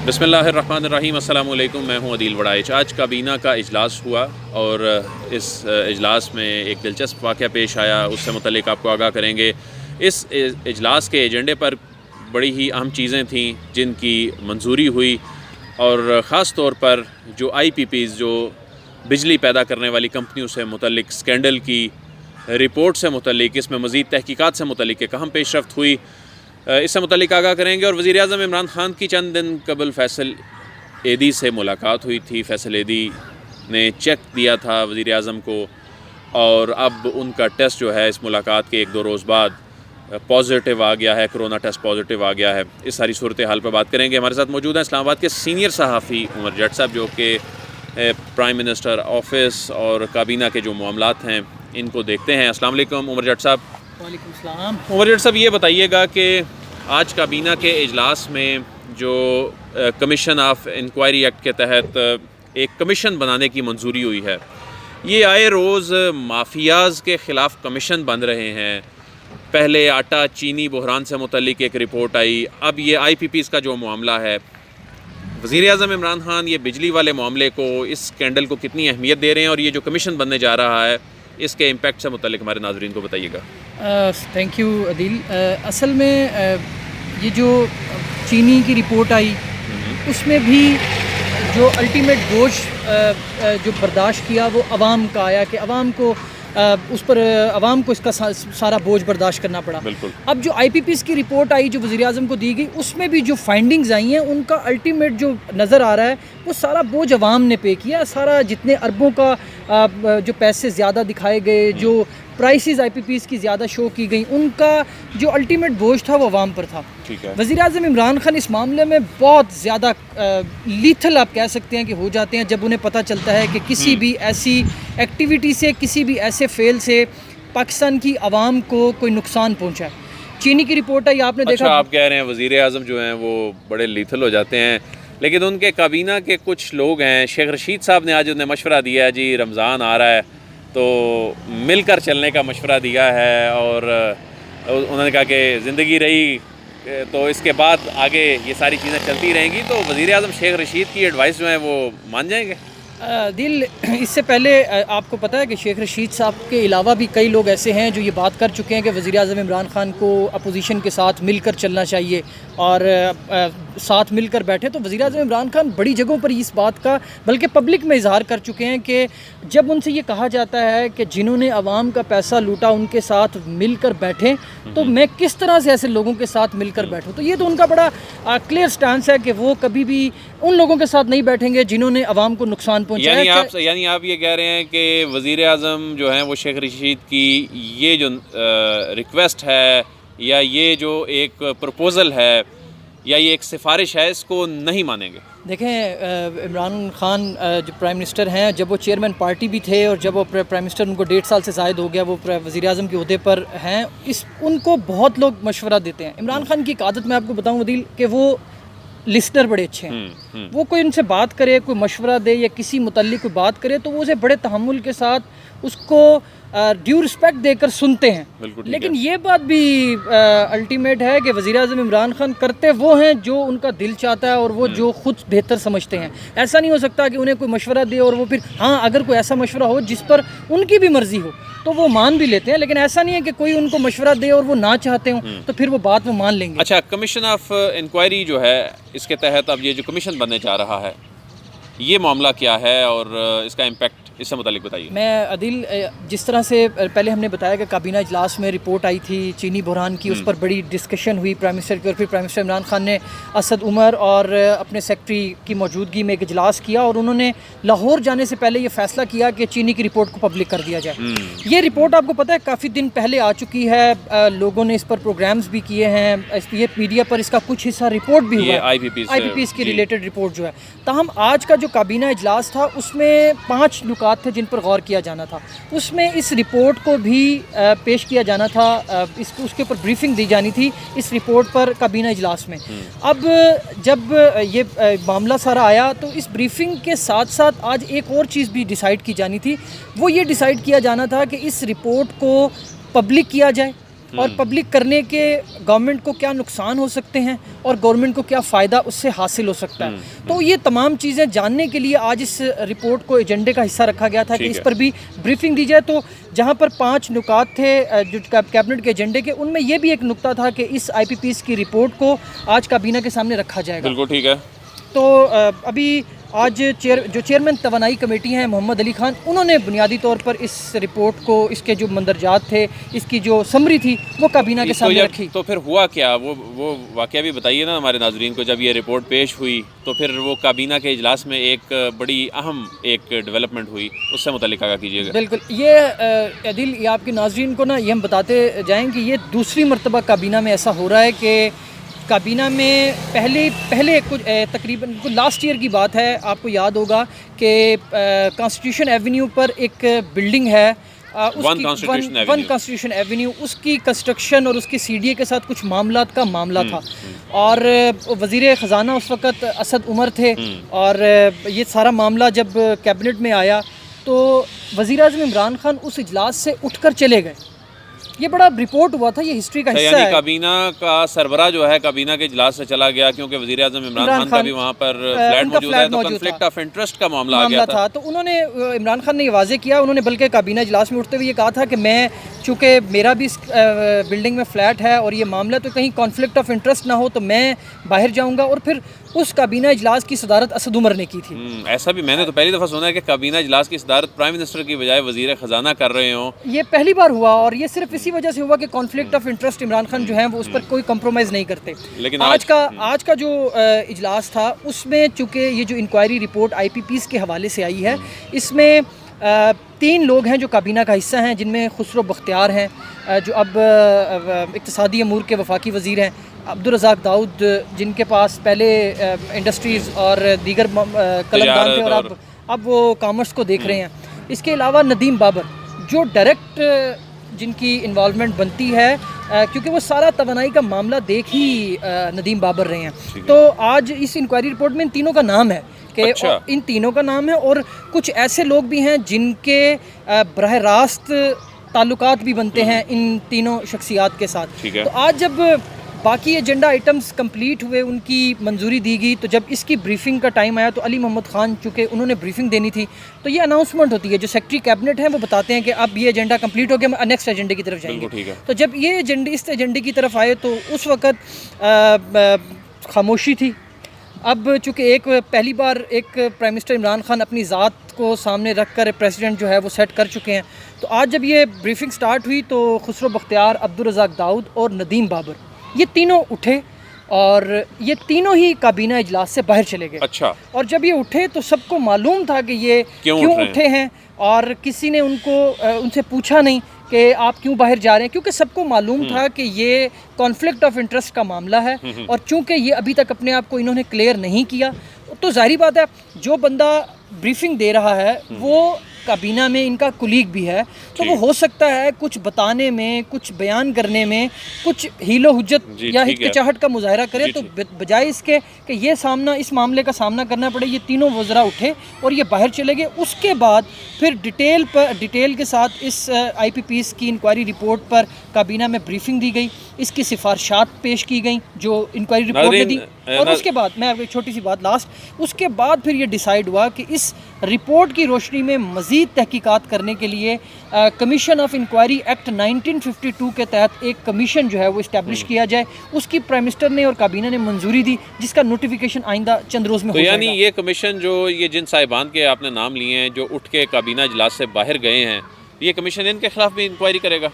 बिस्मिल्लाहिर्रहमानिर्रहीम, अस्सलाम वालेकुम। मैं हूं अदील वड़ाइच। आज काबीना का इजलास हुआ और इस इजलास में एक दिलचस्प वाक़या पेश आया, उससे मुतल्लिक आपको आगाह करेंगे। इस इजलास के एजेंडे पर बड़ी ही अहम चीज़ें थीं जिनकी मंजूरी हुई और ख़ास तौर पर जो IPPs जो बिजली पैदा करने वाली कंपनियों से मुतल्लिक स्कैंडल की रिपोर्ट से मुतल्लिक, इसमें मज़ीद तहकीकात से मुतल्लिक एक अहम पेशरफ्त हुई, इससे मुतल्लिक आगाह करेंगे। और वज़ीर आज़म इमरान ख़ान की चंद दिन कबल फैसल एदी से मुलाकात हुई थी। फैसल एदी ने चेक दिया था वज़ीर आज़म को और अब उनका टेस्ट जो है इस मुलाकात के 1-2 रोज़ बाद पॉजिटिव आ गया है, कोरोना टेस्ट पॉजिटिव आ गया है। इस सारी सूरत हाल पर बात करेंगे। हमारे साथ मौजूद हैं इस्लामाबाद के सीनियर सहाफ़ी उमर जट साहब, जो कि प्राइम मिनिस्टर ऑफिस और काबीना के जो मामलात हैं इनको देखते हैं। अस्सलाम वालेकुम उमर जट साहब। वालेकुम सलाम। उमर जट साहब, ये बताइएगा कि आज काबीना के इजलास में जो कमीशन ऑफ इंक्वायरी एक्ट के तहत एक कमीशन बनाने की मंजूरी हुई है, ये आए रोज़ माफियाज़ के ख़िलाफ़ कमीशन बन रहे हैं। पहले आटा चीनी बहरान से मुतल्लिक एक रिपोर्ट आई, अब ये IPPs का जो मामला है। वज़ीर आज़म इमरान ख़ान ये बिजली वाले मामले को, इस स्कैंडल को कितनी अहमियत दे रहे हैं और ये जो कमीशन बनने जा रहा है इसके इम्पैक्ट से मुतल्लिक हमारे नाज़रीन को बताइएगा। Thank you Adeel. असल में ये जो चीनी की रिपोर्ट आई उसमें भी जो अल्टीमेट बोझ जो बर्दाश्त किया वो अवाम का आया कि अवाम को उस पर अवाम को इसका सारा बोझ बर्दाश्त करना पड़ा। बिल्कुल। अब जो IPPs की रिपोर्ट आई जो वज़ीर आज़म को दी गई, उसमें भी जो फाइंडिंग्स आई हैं उनका अल्टीमेट जो नज़र आ रहा है वो सारा बोझ अवाम ने पे किया। सारा जितने अरबों का जो पैसे ज़्यादा दिखाए गए, जो प्राइसेस IPPs की ज़्यादा शो की गई, उनका जो अल्टीमेट बोझ था वो अवाम पर था। ठीक है। वज़ीर आज़म इमरान ख़ान इस मामले में बहुत ज़्यादा लीथल आप कह सकते हैं कि हो जाते हैं जब उन्हें पता चलता है कि किसी भी ऐसी एक्टिविटी से, किसी भी ऐसे फेल से पाकिस्तान की आवाम को कोई नुकसान पहुँचा है। चीनी की रिपोर्ट आई, आपने देखा। अच्छा, आप कह रहे हैं वज़ीर आज़म जो हैं वो बड़े लीथल हो जाते हैं, लेकिन उनके काबीना के कुछ लोग हैं, शेख रशीद साहब ने आज उन्हें मशवरा दिया है, जी रमज़ान आ रहा है तो मिलकर चलने का मशवरा दिया है और उन्होंने कहा कि ज़िंदगी रही तो इसके बाद आगे ये सारी चीज़ें चलती रहेंगी। तो वज़ीर आज़म शेख रशीद की एडवाइस जो है वो मान जाएंगे? दिल, इससे पहले आपको पता है कि शेख रशीद साहब के अलावा भी कई लोग ऐसे हैं जो ये बात कर चुके हैं कि वज़ीर आज़म इमरान ख़ान को अपोजिशन के साथ मिलकर चलना चाहिए और साथ मिलकर बैठे। तो वज़ीर आज़म इमरान ख़ान बड़ी जगहों पर इस बात का बल्कि पब्लिक में इजहार कर चुके हैं कि जब उनसे ये कहा जाता है कि जिन्होंने आवाम का पैसा लूटा उनके साथ मिलकर बैठें, तो मैं किस तरह से ऐसे लोगों के साथ मिलकर बैठूं। तो ये तो उनका बड़ा क्लियर स्टांस है कि वो कभी भी उन लोगों के साथ नहीं बैठेंगे जिन्होंने आवाम को नुकसान पहुंचाया। यानी आप ये कह रहे हैं कि वज़ीर आज़म जो हैं वो शेख रशीद की ये जो रिक्वेस्ट है या ये जो एक प्रपोज़ल है या ये एक सिफारिश है, इसको नहीं मानेंगे? देखें, इमरान ख़ान जो प्राइम मिनिस्टर हैं, जब वो चेयरमैन पार्टी भी थे और जब वो प्राइम मिनिस्टर उनको 1.5 साल से ज़ायद हो गया वो वज़ीर आज़म के ओहदे पर हैं, उनको बहुत लोग मशवरा देते हैं। इमरान ख़ान की एक आदत मैं आपको बताऊँ वदील कि वो लिस्टर बड़े अच्छे हैं। वो कोई उनसे बात करे, कोई मशवरा दे या किसी मुतल्लिक कोई बात करे तो वो उसे बड़े तहम्मुल के साथ उसको ड्यू रिस्पेक्ट देकर सुनते हैं। लेकिन ये बात भी अल्टीमेट है कि वज़ीर आज़म इमरान ख़ान करते वो हैं जो उनका दिल चाहता है और वो जो खुद बेहतर समझते हैं। ऐसा नहीं हो सकता कि उन्हें कोई मशवरा दे और वो फिर, हाँ, अगर कोई ऐसा मशवरा हो जिस पर उनकी भी मर्ज़ी हो तो वो मान भी लेते हैं, लेकिन ऐसा नहीं है कि कोई उनको मशवरा दे और वो ना चाहते हों तो फिर वो बात वो मान लेंगे। अच्छा, कमीशन ऑफ इंक्वायरी जो है इसके तहत अब ये जो कमीशन बनने जा रहा है, ये मामला क्या है और इसका इम्पैक्ट इससे मुतालिक बताइए। मैं अदिल, जिस तरह से पहले हमने बताया कि काबीना इजलास में रिपोर्ट आई थी चीनी बहरान की, उस पर बड़ी डिस्कशन हुई प्राइम मिनिस्टर की और फिर प्राइम मिनिस्टर इमरान ख़ान ने असद उमर और अपने सेक्रेटरी की मौजूदगी में एक इजलास किया और उन्होंने लाहौर जाने से पहले ये फ़ैसला किया कि चीनी की रिपोर्ट को पब्लिक कर दिया जाए। ये रिपोर्ट आपको पता है काफ़ी दिन पहले आ चुकी है, लोगों ने इस पर प्रोग्राम्स भी किए हैं, ये मीडिया पर इसका कुछ हिस्सा रिपोर्ट भी हुआ है, IPPs की रिलेटेड रिपोर्ट जो है। ताहम आज का जो काबीना इजलास था उसमें 5 नुकात थे जिन पर गौर किया जाना था। उसमें इस रिपोर्ट को भी पेश किया जाना था, उसके ऊपर ब्रीफिंग दी जानी थी इस रिपोर्ट पर काबीना इजलास में। अब जब ये मामला सारा आया तो इस ब्रीफिंग के साथ साथ आज एक और चीज़ भी डिसाइड की जानी थी। वो ये डिसाइड किया जाना था कि इस रिपोर्ट को पब्लिक किया जाए और पब्लिक करने के गवर्नमेंट को क्या नुकसान हो सकते हैं और गवर्नमेंट को क्या फ़ायदा उससे हासिल हो सकता है। तो ये तमाम चीज़ें जानने के लिए आज इस रिपोर्ट को एजेंडे का हिस्सा रखा गया था कि इस पर भी ब्रीफिंग दी जाए। तो जहाँ पर 5 नुकात थे जो कैबिनेट के एजेंडे के, उनमें ये भी एक नुक्ता था कि इस IPPs की रिपोर्ट को आज काबीना के सामने रखा जाएगा। बिल्कुल ठीक है। तो अभी आज जो चेयरमैन तवानाई कमेटी हैं मोहम्मद अली खान, उन्होंने बुनियादी तौर पर इस रिपोर्ट को, इसके जो मंदरजात थे, इसकी जो समरी थी, वो काबीना के सामने रखी। तो फिर हुआ क्या, वो वाक़या भी बताइए ना हमारे नाजरीन को। जब ये रिपोर्ट पेश हुई तो फिर वो काबीना के इजलास में एक बड़ी अहम एक डेवलपमेंट हुई, उससे मुतल्लिक़ आगाह कीजिएगा। बिल्कुल, ये अदिल, ये आपके नाजरीन को ना ये हम बताते जाएँ कि ये दूसरी मरतबा काबीना में ऐसा हो रहा है कि काबीना में पहले कुछ तकरीबन लास्ट ईयर की बात है, आपको याद होगा कि कॉन्स्टिट्यूशन एवेन्यू पर एक बिल्डिंग है, वन कॉन्स्टिट्यूशन एवेन्यू, उसकी कंस्ट्रक्शन और उसकी CDA के साथ कुछ मामलात का मामला था। और वज़ीर ख़जाना उस वक़्त असद उमर थे। और ये सारा मामला जब कैबिनेट में आया तो वज़ीर-ए-आज़म इमरान खान उस इजलास से उठकर चले गए। ये बड़ा रिपोर्ट हुआ था, ये हिस्ट्री का हिस्सा है। काबीना का सरबरा जो है काबीना के इजलास से चला गया क्योंकि वज़ीर-ए-आज़म इमरान खान का भी वहाँ पर फ्लैट मौजूद है, तो कॉन्फ्लिक्ट ऑफ इंटरेस्ट का मामला आ गया था। तो उन्होंने, इमरान खान ने ये वाज़े किया, उन्होंने बल्कि काबीना इजलास में उठते हुए ये कहा था कि मैं, चूँकि मेरा भी इस बिल्डिंग में फ़्लैट है और ये मामला, तो कहीं कॉन्फ्लिक्ट ऑफ इंटरेस्ट ना हो तो मैं बाहर जाऊँगा। और फिर उस काबीना इजलास की सदारत असद उमर ने की थी। ऐसा भी मैंने तो पहली दफ़ा सुना है कि काबीना इजलास की सदारत प्राइम मिनिस्टर की बजाय वज़ीर ख़जाना कर रहे हों। ये पहली बार हुआ और ये सिर्फ इसी वजह से हुआ कि conflict of interest Imran Khan जो हैं वो उस पर कोई कंप्रोमाइज़ नहीं करते। लेकिन आज का जो इजलास था उसमें चूँकि ये जो इंक्वायरी रिपोर्ट IPPs के हवाले से आई है, इसमें 3 लोग हैं जो काबीना का हिस्सा हैं, जिनमें खुसरो बख्तियार हैं जो अब इक़्तिसादी अमूर के वफाकी वज़ीर हैं, अब्दुल रज़ाक दाऊद जिनके पास पहले इंडस्ट्रीज़ और दीगर कलमदान थे और अब वो कॉमर्स को देख रहे हैं। इसके अलावा नदीम बाबर जो डायरेक्ट जिनकी इन्वॉल्वमेंट बनती है, क्योंकि वो सारा तवानाई का मामला देख ही नदीम बाबर रहे हैं। तो आज इस इंक्वायरी रिपोर्ट में इन तीनों का नाम है कि इन तीनों का नाम है और कुछ ऐसे लोग भी हैं जिनके बराह रास्त ताल्लुकात भी बनते हैं इन तीनों शख्सियात के साथ। तो आज जब बाकी एजेंडा आइटम्स कंप्लीट हुए, उनकी मंजूरी दी गई, तो जब इसकी ब्रीफिंग का टाइम आया तो अली मोहम्मद ख़ान, चूँकि उन्होंने ब्रीफिंग देनी थी, तो ये अनाउंसमेंट होती है, जो सेक्रेटरी कैबिनेट है वो बताते हैं कि अब ये एजेंडा कंप्लीट हो गया, हम नेक्स्ट एजेंडे की तरफ जाएंगे। तो जब ये इस एजेंडे की तरफ आए तो उस वक़्त खामोशी थी। अब चूँकि पहली बार एक प्राइम मिनिस्टर इमरान खान अपनी ज़ात को सामने रख कर प्रेसिडेंट जो है वो सेट कर चुके हैं, तो आज जब ये ब्रीफिंग स्टार्ट हुई तो खुसरो बख्तियार, अब्दुल रज़ाक दाऊद और नदीम बाबर, ये तीनों उठे और ये तीनों ही काबीना इजलास से बाहर चले गए। अच्छा। और जब ये उठे तो सबको मालूम था कि ये क्यों उठे हैं और किसी ने उनसे पूछा नहीं कि आप क्यों बाहर जा रहे हैं, क्योंकि सबको मालूम था कि ये कॉन्फ्लिक्ट ऑफ इंटरेस्ट का मामला है। और चूंकि ये अभी तक अपने आप को इन्होंने क्लियर नहीं किया, तो जाहिर बात है जो बंदा ब्रीफिंग दे रहा है वो काबीना में इनका कुलीग भी है, तो वो हो सकता है कुछ बताने में, कुछ बयान करने में कुछ हीलो हुज्जत या हिचकिचाहट का मुजाहरा करे। तो बजाय इसके कि ये इस मामले का सामना करना पड़े, ये तीनों वज़रा उठे और ये बाहर चले गए। उसके बाद फिर डिटेल के साथ इस IPPs की इंक्वायरी रिपोर्ट पर काबीना में ब्रीफिंग दी गई, इसकी सिफारिशात पेश की गई जो इंक्वायरी रिपोर्ट में दी। और उसके बाद मैं एक छोटी सी बात लास्ट, उसके बाद फिर ये डिसाइड हुआ कि इस रिपोर्ट की रोशनी में मज़ीद तहकीकात करने के लिए कमीशन ऑफ इंक्वायरी एक्ट 1952 के तहत एक कमीशन जो है वो इस्टेब्लिश किया जाए। उसकी प्राइम मिनिस्टर ने और काबीना ने मंजूरी दी, जिसका नोटिफिकेशन आइंदा चंद रोज़ में हो जाएगा। यानी ये कमीशन जो ये जिन साहिबान के आपने नाम लिए हैं जो उठ के काबीना इजलास से बाहर गए हैं, ये कमीशन इनके खिलाफ भी इंक्वायरी करेगा?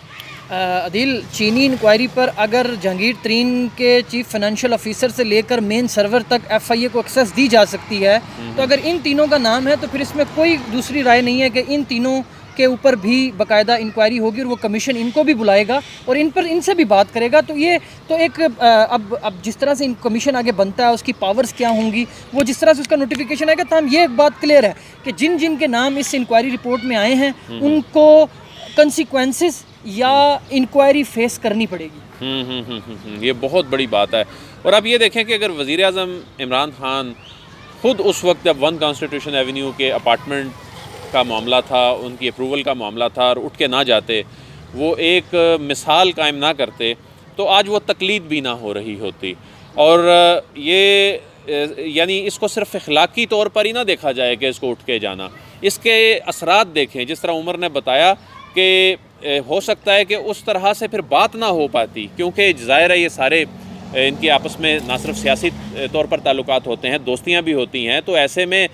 अदिल, चीनी इंक्वायरी पर अगर जहांगीर तरीन के चीफ फाइनेंशियल ऑफिसर से लेकर मेन सर्वर तक FIA को एक्सेस दी जा सकती है, तो अगर इन तीनों का नाम है तो फिर इसमें कोई दूसरी राय नहीं है कि इन तीनों के ऊपर भी बाकायदा इंक्वायरी होगी और वो कमीशन इनको भी बुलाएगा और इनसे भी बात करेगा। तो ये तो एक अब जिस तरह से कमीशन आगे बनता है, उसकी पावर्स क्या होंगी, वो जिस तरह से उसका नोटिफिकेशन आएगा, तो हम ये एक बात क्लियर है कि जिन के नाम इस इंक्वायरी रिपोर्ट में आए हैं उनको कंसिक्वेंसेस या इंक्वायरी फेस करनी पड़ेगी। ये बहुत बड़ी बात है। और अब ये देखें कि अगर वज़ीर आज़म इमरान खान खुद उस वक्त जब वन कॉन्स्टिट्यूशन एवेन्यू के अपार्टमेंट का मामला था, उनकी अप्रूवल का मामला था और उठ के ना जाते, वो एक मिसाल कायम ना करते तो आज वो तकलीद भी ना हो रही होती। और ये यानी इसको सिर्फ अखलाकी तौर पर ही ना देखा जाए कि इसको उठ के जाना, इसके असरात देखें। जिस तरह उमर ने बताया कि हो सकता है कि उस तरह से फिर बात ना हो पाती, क्योंकि ज़ाहिर है ये सारे इनकी आपस में ना सिर्फ सियासी तौर पर ताल्लुकात होते हैं, दोस्तियाँ भी होती हैं, तो ऐसे में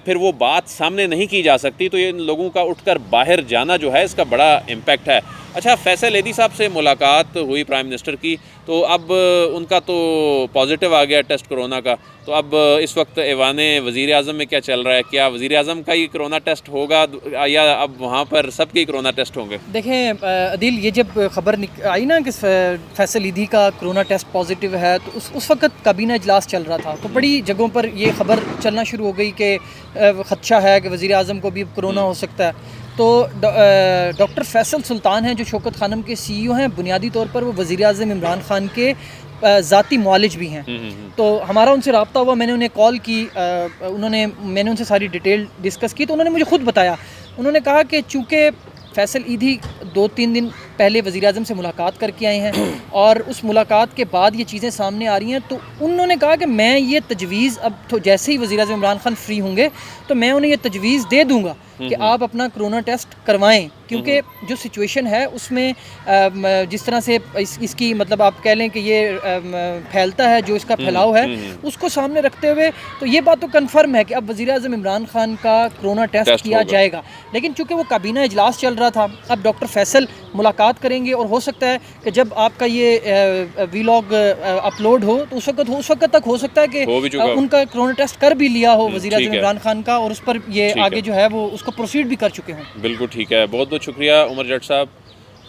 फिर वो बात सामने नहीं की जा सकती। तो ये इन लोगों का उठकर बाहर जाना जो है इसका बड़ा इम्पैक्ट है। अच्छा, फैसल एदी साहब से मुलाकात हुई प्राइम मिनिस्टर की, तो अब उनका तो पॉजिटिव आ गया टेस्ट कोरोना का, तो अब इस वक्त ऐवाने वज़ीर आज़म में क्या चल रहा है? क्या वज़ीर आज़म का ही कोरोना टेस्ट होगा या अब वहाँ पर सबके ही कोरोना टेस्ट होंगे? देखें अदील, ये जब खबर आई ना कि फैसल ईदी का कोरोना टेस्ट पॉजिटिव है, तो उस वक्त काबीना इजलास चल रहा था, तो बड़ी जगहों पर ये खबर चलना शुरू हो गई कि खदशा है कि वज़ीर आज़म को भी कोरोना हो सकता है। तो डॉक्टर फैसल सुल्तान हैं जो शौकत खानम के CEO हैं, बुनियादी तौर पर वो वज़ीर आज़म इमरान खान के ज़ाती मुआलिज भी हैं। तो हमारा उनसे रब्ता हुआ, मैंने उन्हें कॉल की, मैंने उनसे सारी डिटेल डिस्कस की, तो उन्होंने मुझे ख़ुद बताया। उन्होंने कहा कि चूँकि फैसल ईदी 2-3 दिन पहले वज़ीर आज़म से मुलाकात करके आए हैं और उस मुलाकात के बाद ये चीज़ें सामने आ रही हैं, तो उन्होंने कहा कि मैं ये तजवीज़ अब तो जैसे ही वज़ीर आज़म इमरान खान फ्री होंगे तो मैं उन्हें ये तजवीज़ दे दूँगा कि आप अपना कोरोना टेस्ट करवाएं, क्योंकि जो सिचुएशन है उसमें जिस तरह से इसकी मतलब आप कह लें कि ये फैलता है, जो इसका फैलाव है उसको सामने रखते हुए तो ये बात तो कन्फर्म है कि अब वज़ीर आज़म इमरान खान का कोरोना टेस्ट किया जाएगा। लेकिन चूँकि वो काबीना इजलास चल रहा था, अब डॉक्टर फैसल मुलाकात करेंगे और हो सकता है कि जब आपका ये वीलॉग अपलोड हो तो उस वक्त तक हो सकता है कि उनका कोरोना टेस्ट कर भी लिया हो वज़ीर आज़म इमरान खान का, और उस पर ये आगे जो है वो उसको प्रोसीड भी कर चुके हों। बिल्कुल ठीक है, बहुत बहुत शुक्रिया उमर जट साहब,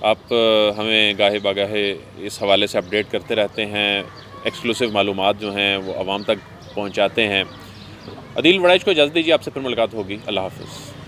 आप हमें गाहे बागाहे इस हवाले से अपडेट करते रहते हैं, एक्सक्लूसिव मालूमात जो हैं वो आवाम तक पहुँचाते हैं। अदील वड़ाइच को इजाज़त दीजिए, आपसे फिर मुलाकात होगी। अल्लाह हाफ़िज़।